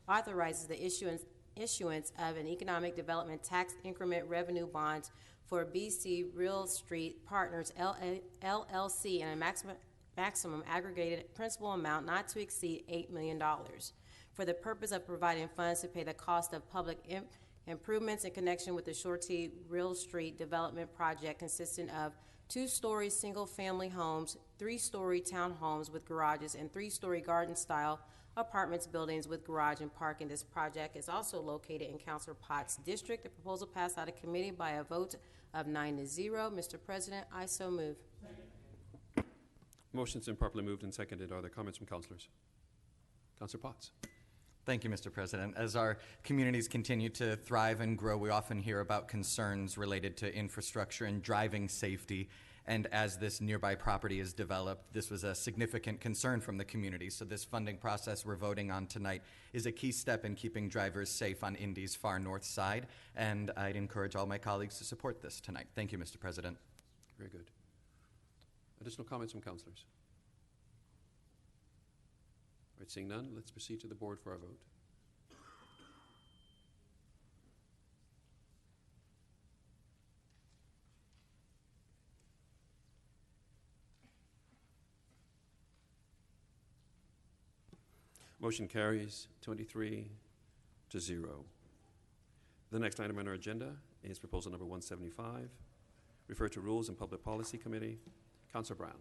S21: authorizes the issuance of an economic development tax increment revenue bond for BC Real Street Partners LLC in a maximum aggregated principal amount not to exceed $8 million for the purpose of providing funds to pay the cost of public improvements in connection with the Shorty Real Street Development Project consisting of 2-story single-family homes, 3-story townhomes with garages, and 3-story garden-style apartments buildings with garage and parking. This project is also located in Councilor Potts' district. The proposal passed out of committee by a vote of 9-0. Mr. President, I so move.
S1: Motion's been properly moved and seconded. Are there comments from councilors? Councilor Potts.
S7: Thank you, Mr. President. As our communities continue to thrive and grow, we often hear about concerns related to infrastructure and driving safety. And as this nearby property is developed, this was a significant concern from the community. So this funding process we're voting on tonight is a key step in keeping drivers safe on Indy's far north side. And I'd encourage all my colleagues to support this tonight. Thank you, Mr. President.
S1: Very good. Additional comments from councilors? All right, seeing none, let's proceed to the board for our vote. Motion carries 23-0. The next item on our agenda is proposal number 175, referred to Rules and Public Policy Committee. Councilor Brown.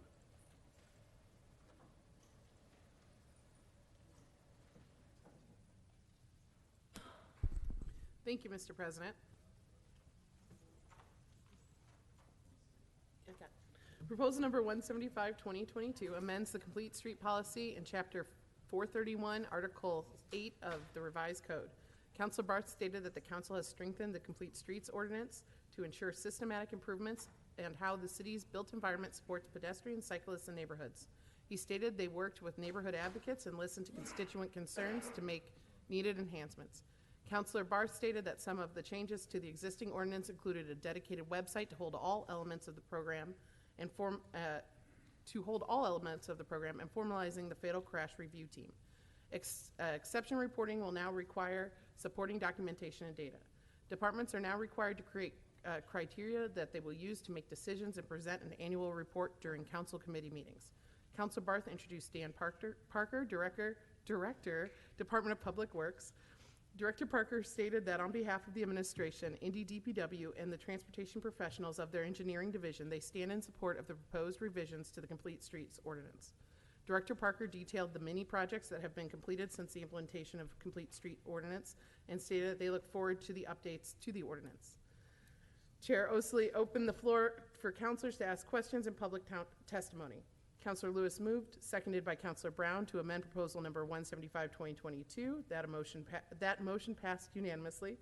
S22: Thank you, Mr. President. Okay. Proposal number 175, 2022 amends the Complete Street Policy in Chapter 431, Article 8 of the Revised Code. Councilor Barth stated that the council has strengthened the Complete Streets Ordinance to ensure systematic improvements and how the city's built environment supports pedestrians, cyclists, and neighborhoods. He stated they worked with neighborhood advocates and listened to constituent concerns to make needed enhancements. Councilor Barth stated that some of the changes to the existing ordinance included a dedicated website to hold all elements of the program and formalizing the fatal crash review team. Exception reporting will now require supporting documentation and data. Departments are now required to create criteria that they will use to make decisions and present an annual report during council committee meetings. Council Barth introduced Dan Parker, Director, Department of Public Works. Director Parker stated that on behalf of the administration, Indy DPW, and the transportation professionals of their engineering division, they stand in support of the proposed revisions to the Complete Streets Ordinance. Director Parker detailed the many projects that have been completed since the implementation of Complete Street Ordinance and stated that they look forward to the updates to the ordinance. Chair Osley opened the floor for councilors to ask questions and public testimony. Councilor Lewis moved, seconded by Councilor Brown, to amend proposal number 175-2022. That motion passed unanimously.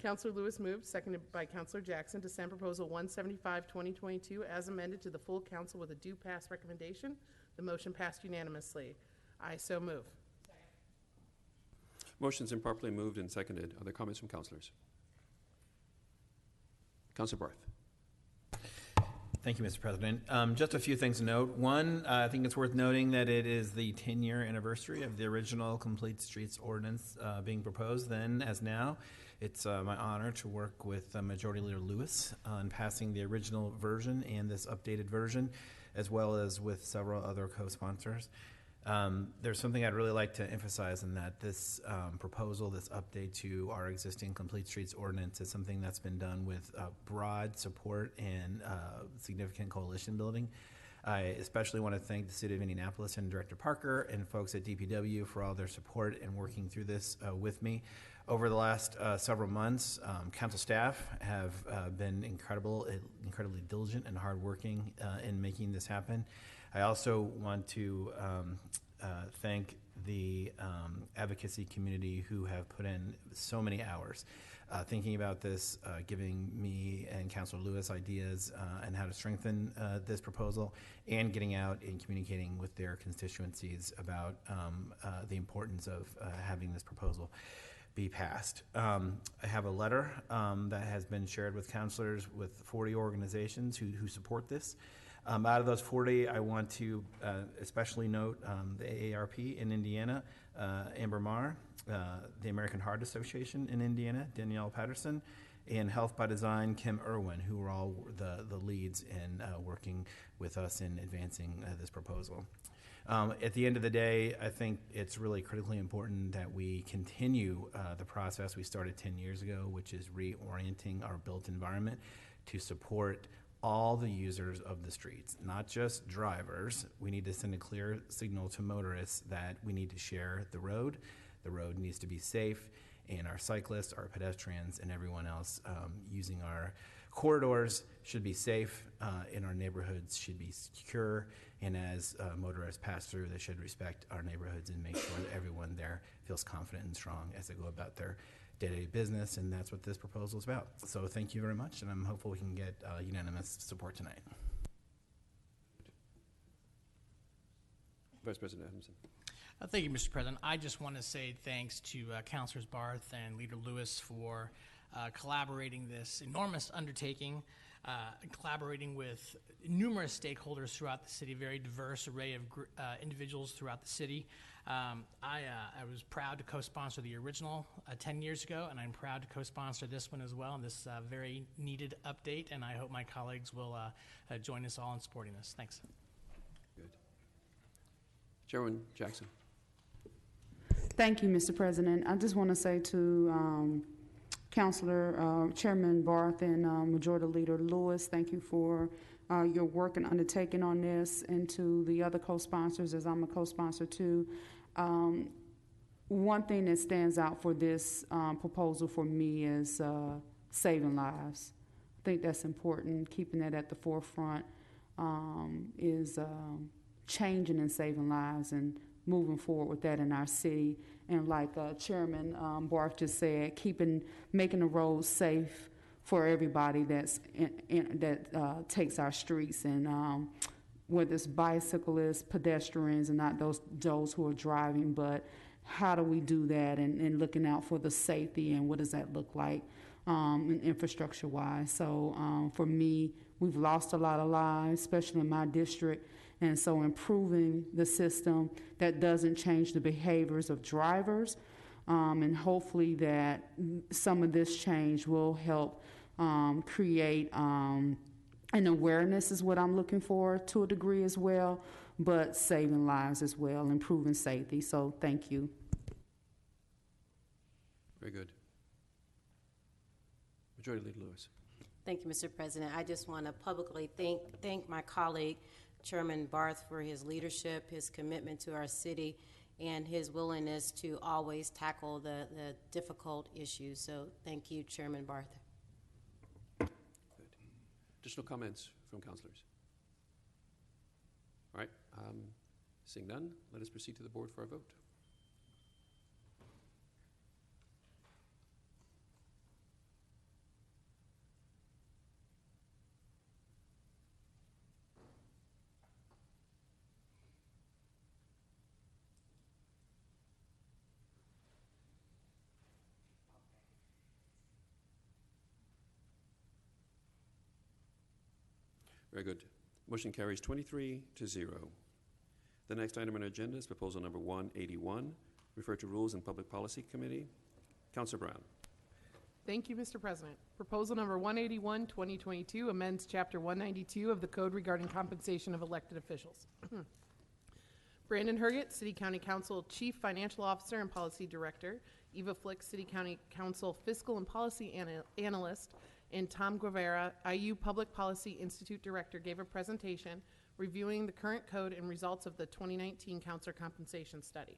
S22: Councilor Lewis moved, seconded by Councilor Jackson, to send proposal 175-2022 as amended to the full council with a due pass recommendation. The motion passed unanimously. I so move.
S1: Motion's been properly moved and seconded. Are there comments from councilors? Councilor Barth.
S6: Thank you, Mr. President. Just a few things to note. One, I think it's worth noting that it is the 10-year anniversary of the original Complete Streets Ordinance being proposed then as now. It's my honor to work with Majority Leader Lewis on passing the original version and this updated version, as well as with several other co-sponsors. There's something I'd really like to emphasize in that this proposal, this update to our existing Complete Streets Ordinance is something that's been done with broad support and significant coalition building. I especially want to thank the City of Indianapolis and Director Parker and folks at DPW for all their support and working through this with me. Over the last several months, council staff have been incredibly diligent and hardworking in making this happen. I also want to thank the advocacy community who have put in so many hours thinking about this, giving me and Councilor Lewis ideas on how to strengthen this proposal, and getting out and communicating with their constituencies about the importance of having this proposal be passed. I have a letter that has been shared with councilors with 40 organizations who support this. Out of those 40, I want to especially note the AARP in Indiana, Amber Marr, the American Heart Association in Indiana, Danielle Patterson, and Health by Design, Kim Irwin, who are all the leads in working with us in advancing this proposal. At the end of the day, I think it's really critically important that we continue the process we started 10 years ago, which is reorienting our built environment to support all the users of the streets, not just drivers. We need to send a clear signal to motorists that we need to share the road. The road needs to be safe, and our cyclists, our pedestrians, and everyone else using our corridors should be safe, and our neighborhoods should be secure. And as motorists pass through, they should respect our neighborhoods and make sure that everyone there feels confident and strong as they go about their day-to-day business, and that's what this proposal is about. So thank you very much, and I'm hopeful we can get unanimous support tonight.
S1: Vice President Adamson.
S9: Thank you, Mr. President. I just want to say thanks to Councilors Barth and Leader Lewis for collaborating this enormous undertaking, collaborating with numerous stakeholders throughout the city, a very diverse array of individuals throughout the city. I was proud to co-sponsor the original 10 years ago, and I'm proud to co-sponsor this one as well, and this very needed update, and I hope my colleagues will join us all in supporting this. Thanks.
S1: Good. Chairman Jackson.
S10: Thank you, Mr. President. I just want to say to Councilor Chairman Barth and Majority Leader Lewis, thank you for your work and undertaking on this, and to the other co-sponsors, as I'm a co-sponsor too. One thing that stands out for this proposal for me is saving lives. I think that's important. Keeping that at the forefront is changing and saving lives and moving forward with that in our city. And like Chairman Barth just said, making the roads safe for everybody that takes our streets, and whether it's bicyclists, pedestrians, and not those who are driving, but how do we do that, and looking out for the safety, and what does that look like infrastructure-wise. So for me, we've lost a lot of lives, especially in my district, and so improving the system that doesn't change the behaviors of drivers, And hopefully that some of this change will help create an awareness is what I'm looking for to a degree as well, but saving lives as well, improving safety. So thank you.
S1: Very good. Majority Leader Lewis.
S21: Thank you, Mr. President. I just want to publicly thank my colleague, Chairman Barth, for his leadership, his commitment to our city, and his willingness to always tackle the difficult issues. So thank you, Chairman Barth.
S1: Good. Additional comments from councilors? All right. Seeing none, let us proceed to the board for a vote. Very good. Motion carries 23-0. The next item on our agenda is proposal number 181, referred to Rules and Public Policy Committee. Councilor Brown.
S22: Thank you, Mr. President. Proposal number 181, 2022, amends Chapter 192 of the Code regarding compensation of elected officials. Brandon Herget, City County Council Chief Financial Officer and Policy Director, Eva Flick, City County Council Fiscal and Policy Analyst, and Tom Guevara, IU Public Policy Institute Director, gave a presentation reviewing the current code and results of the 2019 Counselor Compensation Study.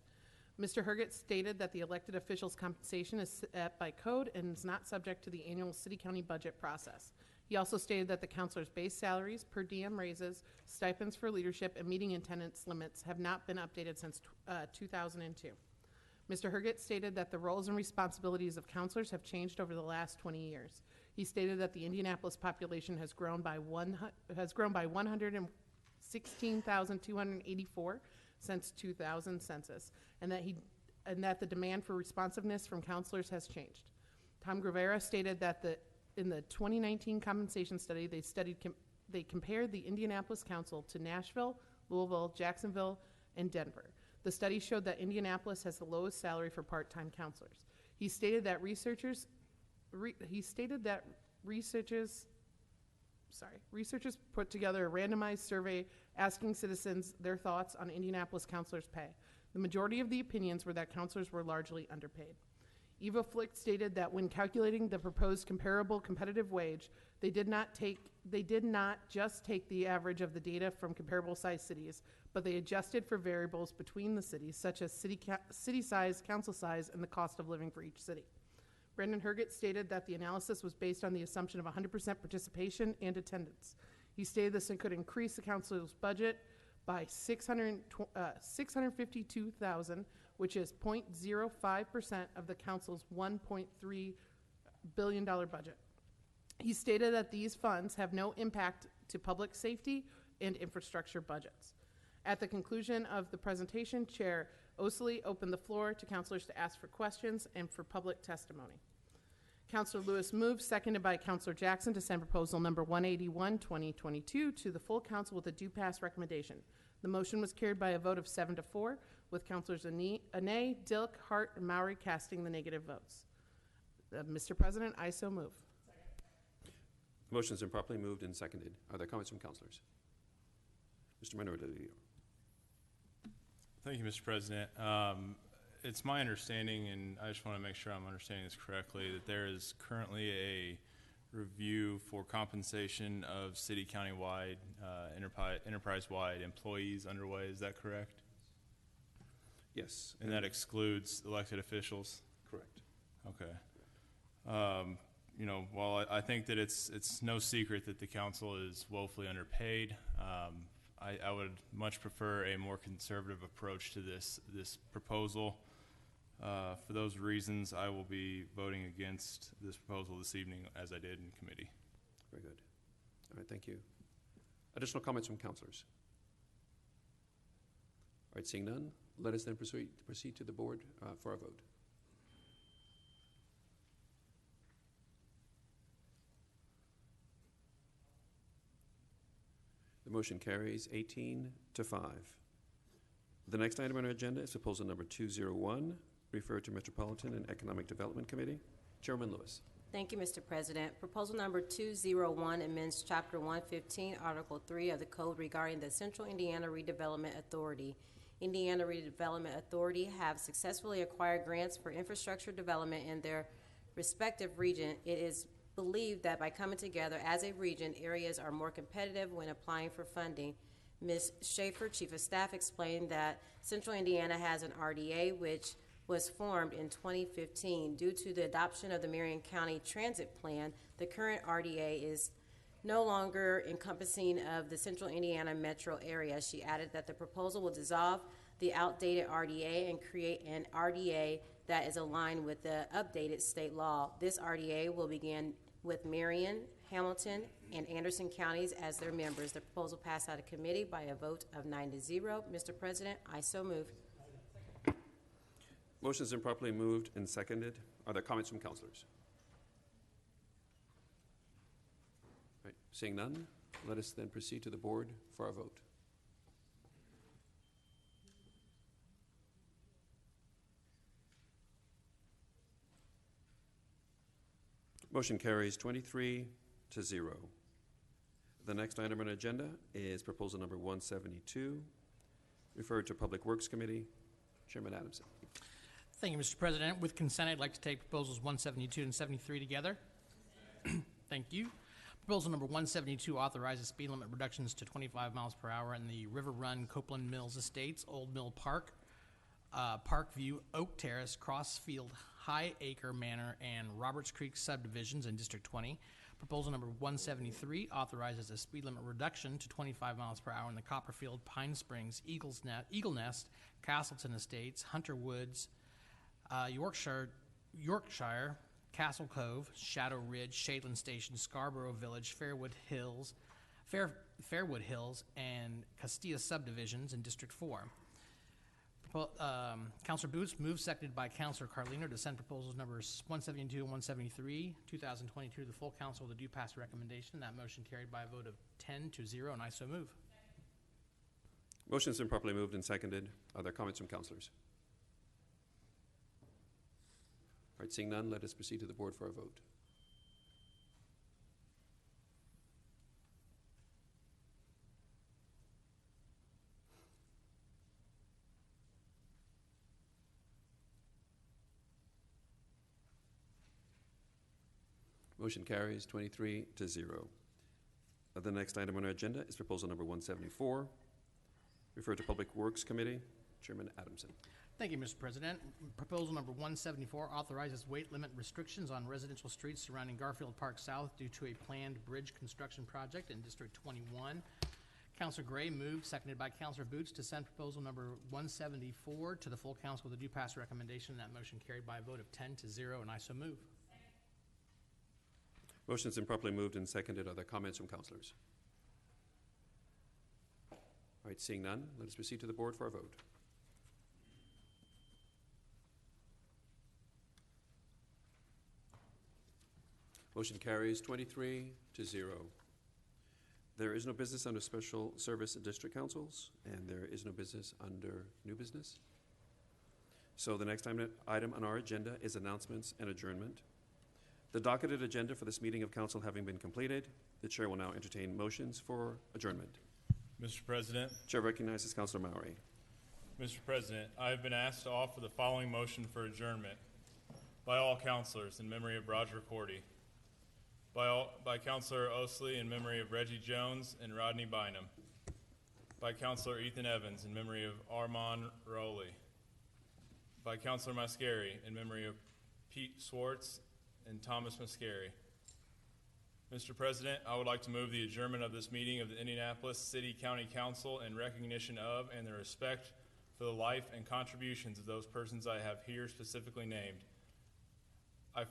S22: Mr. Herget stated that the elected officials' compensation is set by code and is not subject to the annual city-county budget process. He also stated that the counselors' base salaries, per diem raises, stipends for leadership, and meeting attendance limits have not been updated since 2002. Mr. Herget stated that the roles and responsibilities of counselors have changed over the last 20 years. He stated that the Indianapolis population has grown by 116,284 since 2000 census, and that the demand for responsiveness from counselors has changed. Tom Guevara stated that in the 2019 compensation study, they compared the Indianapolis Council to Nashville, Louisville, Jacksonville, and Denver. The study showed that Indianapolis has the lowest salary for part-time counselors. He stated that researchers put together a randomized survey asking citizens their thoughts on Indianapolis counselors' pay. The majority of the opinions were that counselors were largely underpaid. Eva Flick stated that when calculating the proposed comparable competitive wage, they did not just take the average of the data from comparable sized cities, but they adjusted for variables between the cities, such as city size, council size, and the cost of living for each city. Brandon Herget stated that the analysis was based on the assumption of 100% participation and attendance. He stated this could increase the council's budget by $652,000, which is 0.05% of the council's $1.3 billion budget. He stated that these funds have no impact to public safety and infrastructure budgets. At the conclusion of the presentation, Chair Osley opened the floor to councilors to ask for questions and for public testimony. Councilor Lewis moved, seconded by Councilor Jackson, to send proposal number 181, 2022 to the full council with a due pass recommendation. The motion was carried by a vote of 7-4, with Councilors Anay, Dilk, Hart, and Mowry casting the negative votes. Mr. President, I so move.
S1: The motion has been properly moved and seconded. Are there comments from councilors? Mr. Minority Leader.
S12: Thank you, Mr. President. It's my understanding, and I just want to make sure I'm understanding this correctly, that there is currently a review for compensation of city county-wide, enterprise-wide employees underway. Is that correct?
S1: Yes.
S12: And that excludes elected officials?
S1: Correct.
S12: Okay. You know, while I think that it's no secret that the council is woefully underpaid, I would much prefer a more conservative approach to this proposal. For those reasons, I will be voting against this proposal this evening, as I did in committee.
S1: Very good. All right, thank you. Additional comments from councilors? All right, seeing none, let us then proceed to the board for a vote. The motion carries 18-5. The next item on our agenda is proposal number 201, referred to Metropolitan and Economic Development Committee. Chairman Lewis.
S21: Thank you, Mr. President. Proposal number 201 amends Chapter 115, Article 3 of the Code regarding the Central Indiana Redevelopment Authority. Indiana Redevelopment Authority have successfully acquired grants for infrastructure development in their respective region. It is believed that by coming together as a region, areas are more competitive when applying for funding. Ms. Schaefer, Chief of Staff, explained that Central Indiana has an RDA which was formed in 2015. Due to the adoption of the Marion County Transit Plan, the current RDA is no longer encompassing of the Central Indiana metro area. She added that the proposal will dissolve the outdated RDA and create an RDA that is aligned with the updated state law. This RDA will begin with Marion, Hamilton, and Anderson counties as their members. The proposal passed out of committee by a vote of 9-0. Mr. President, I so move.
S1: Motion has been properly moved and seconded. Are there comments from councilors? Right. Seeing none, let us then proceed to the board for our vote. Motion carries 23-0. The next item on the agenda is proposal number 172, referred to Public Works Committee. Chairman Adamson.
S9: Thank you, Mr. President. With consent, I'd like to take proposals 172 and 73 together. Thank you. Proposal number 172 authorizes speed limit reductions to 25 miles per hour in the River Run, Copeland Mills Estates, Old Mill Park, Parkview, Oak Terrace, Crossfield, High Acre Manor, and Roberts Creek subdivisions in District 20. Proposal number 173 authorizes a speed limit reduction to 25 miles per hour in the Copperfield, Pine Springs, Eagle Nest, Castleton Estates, Hunter Woods, Yorkshire, Castle Cove, Shadow Ridge, Shadeland Station, Scarborough Village, Fairwood Hills, and Castilla subdivisions in District 4. Councilor Boots moves, seconded by Councilor Carlino, to send proposals numbers 172 and 173, 2022 to the full council with a due pass recommendation. That motion carried by a vote of 10-0, and I so move.
S1: Motion has been properly moved and seconded. Are there comments from councilors? All right, seeing none, let us proceed to the board for a vote. Motion carries 23-0. The next item on our agenda is proposal number 174, referred to Public Works Committee. Chairman Adamson.
S9: Thank you, Mr. President. Proposal number 174 authorizes weight limit restrictions on residential streets surrounding Garfield Park South due to a planned bridge construction project in District 21. Councilor Gray moved, seconded by Councilor Boots, to send proposal number 174 to the full council with a due pass recommendation. That motion carried by a vote of 10-0, and I so move.
S1: Motion has been properly moved and seconded. Are there comments from councilors? All right, seeing none, let us proceed to the board for a vote. Motion carries 23-0. There is no business under special service district councils, and there is no business under new business. So the next item on our agenda is announcements and adjournment. The docketed agenda for this meeting of council having been completed, the chair will now entertain motions for adjournment.
S12: Mr. President.
S1: Chair recognizes Councilor Mowry.
S12: Mr. President, I have been asked to offer the following motion for adjournment by all councilors in memory of Roger Cordy, by Councilor Osley in memory of Reggie Jones and Rodney Bynum, by Councilor Ethan Evans in memory of Armand Rowley, by Councilor Mascari in memory of Pete Swartz and Thomas Mascari. Mr. President, I would like to move the adjournment of this meeting of the Indianapolis City County Council in recognition of and the respect for the life and contributions of those persons I have here specifically named. I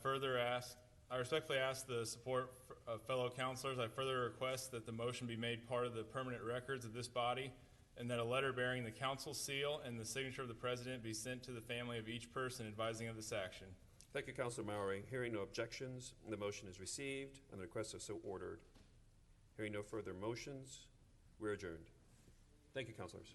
S12: respectfully ask the support of fellow councilors. I further request that the motion be made part of the permanent records of this body, and that a letter bearing the council seal and the signature of the president be sent to the family of each person advising of this action.
S1: Thank you, Councilor Mowry. Hearing no objections, the motion is received and the requests are so ordered. Hearing no further motions, we're adjourned. Thank you, councilors.